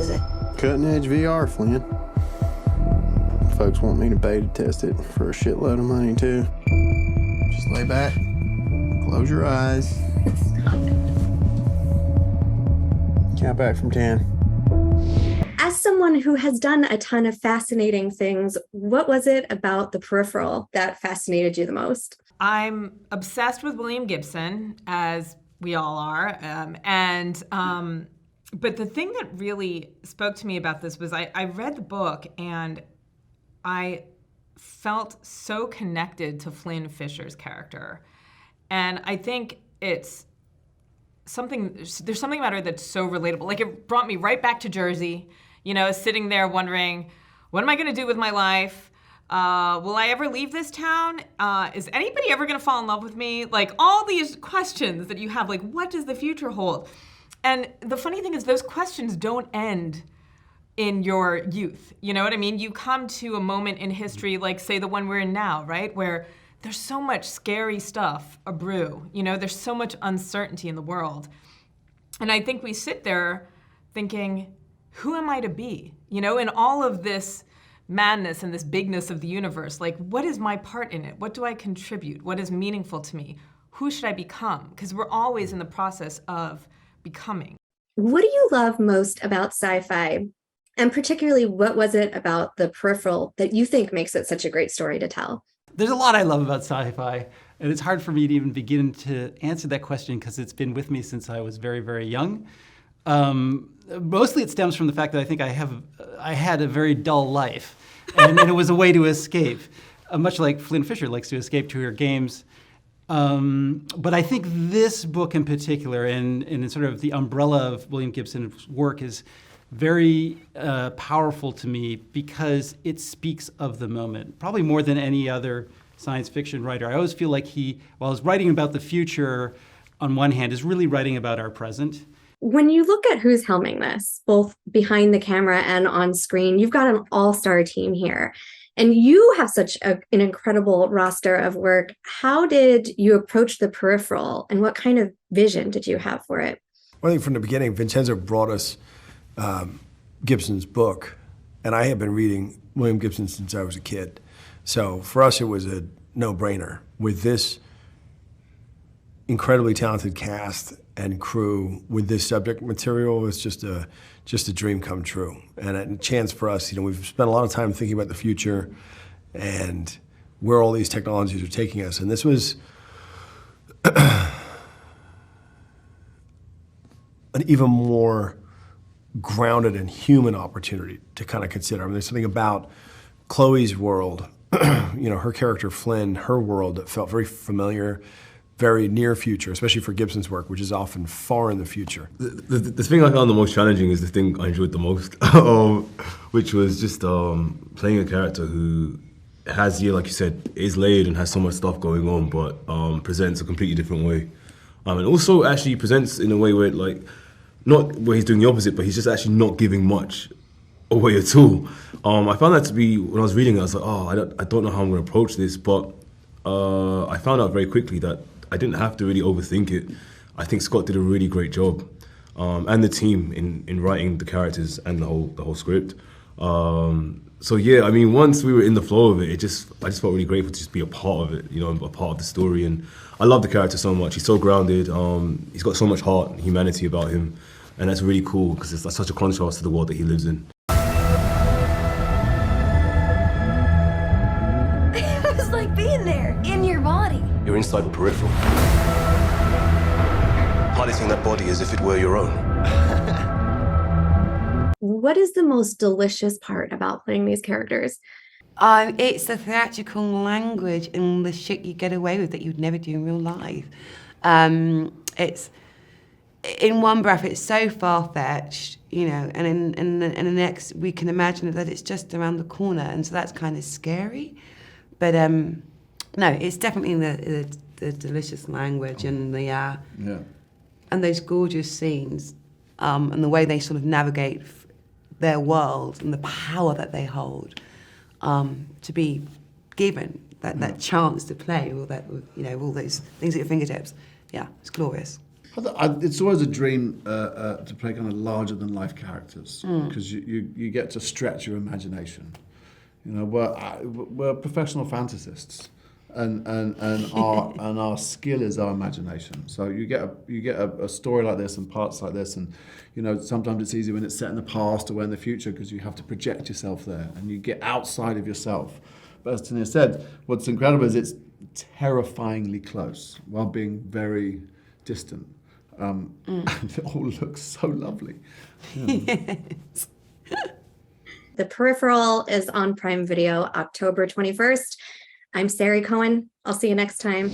is it? Cutting edge VR, Flynn. Folks want me to beta test it for a shitload of money, too. Just lay back, close your eyes. Stop it. Count back from 10. As someone who has done a ton of fascinating things, what was it about the Peripheral that fascinated you the most? I'm obsessed with William Gibson, as we all are, but the thing that really spoke to me about this was I read the book and I felt so connected to Flynn Fisher's character. And I think there's something about her that's so relatable. Like, it brought me right back to Jersey, sitting there wondering, what am I gonna do with my life? Will I ever leave this town? Is anybody ever gonna fall in love with me? Like, all these questions that you have, like, what does the future hold? And the funny thing is, those questions don't end in your youth. You know what I mean? You come to a moment in history, like, say, the one we're in now, right? Where there's so much scary stuff abrew. There's so much uncertainty in the world. And I think we sit there thinking, who am I to be? In all of this madness and this bigness of the universe, like, what is my part in it? What do I contribute? What is meaningful to me? Who should I become? Because we're always in the process of becoming. What do you love most about sci-fi? And particularly, what was it about the Peripheral that you think makes it such a great story to tell? There's a lot I love about sci-fi, and it's hard for me to even begin to answer that question because it's been with me since I was very, very young. Mostly it stems from the fact that I think I had a very dull life, and it was a way to escape, much like Flynn Fisher likes to escape to her games. But I think this book in particular, and in sort of the umbrella of William Gibson's work, is very powerful to me because it speaks of the moment, probably more than any other science fiction writer. I always feel like he, while he's writing about the future, on one hand, is really writing about our present. When you look at who's helming this, both behind the camera and on screen, you've got an all-star team here. And you have such an incredible roster of work. How did you approach the Peripheral, and what kind of vision did you have for it? Well, I think from the beginning, Vincenzo brought us Gibson's book, and I had been reading William Gibson since I was a kid. So for us, it was a no-brainer. With this incredibly talented cast and crew, with this subject material, it's just a dream come true. And a chance for us, we've spent a lot of time thinking about the future and where all these technologies are taking us. And this was an even more grounded and human opportunity to kind of consider. I mean, there's something about Chloe's world, her character Flynn, her world that felt very familiar, very near future, especially for Gibson's work, which is often far in the future. The thing I found the most challenging is the thing I enjoyed the most, which was just playing a character who has, like you said, is layered and has so much stuff going on, but presents a completely different way. And also actually presents in a way where, like, not where he's doing the opposite, but he's just actually not giving much away at all. I found that to be, when I was reading it, I was like, I don't know how I'm going to approach this, but I found out very quickly that I didn't have to really overthink it. I think Scott did a really great job, and the team in writing the characters and the whole script. So yeah, I mean, once we were in the flow of it, I just felt really grateful to just be a part of it, a part of the story. And I love the character so much. He's so grounded. He's got so much heart and humanity about him, and that's really cool because it's such a contrast to the world that he lives in. It was like being there, in your body. You're inside the Peripheral. Piloting that body as if it were your own. What is the most delicious part about playing these characters? It's the theatrical language and the shit you get away with that you'd never do in real life. It's, in one breath, it's so far-fetched, and in the next, we can imagine that it's just around the corner, and so that's kind of scary. But no, it's definitely the delicious language and and those gorgeous scenes, and the way they sort of navigate their world and the power that they hold, to be given that chance to play, all that, all those things at your fingertips. Yeah, it's glorious. It's always a dream to play kind of larger than life characters because you get to stretch your imagination. You know, we're professional fantasists, and our skill is our imagination. So you get a story like this and parts like this, and you know sometimes it's easy when it's set in the past or in the future because you have to project yourself there and you get outside of yourself. But as Tania said, what's incredible is it's terrifyingly close while being very distant. And it all looks so lovely. Yeah. Yes. The Peripheral is on Prime Video October 21st. I'm Sari Cohen. I'll see you next time.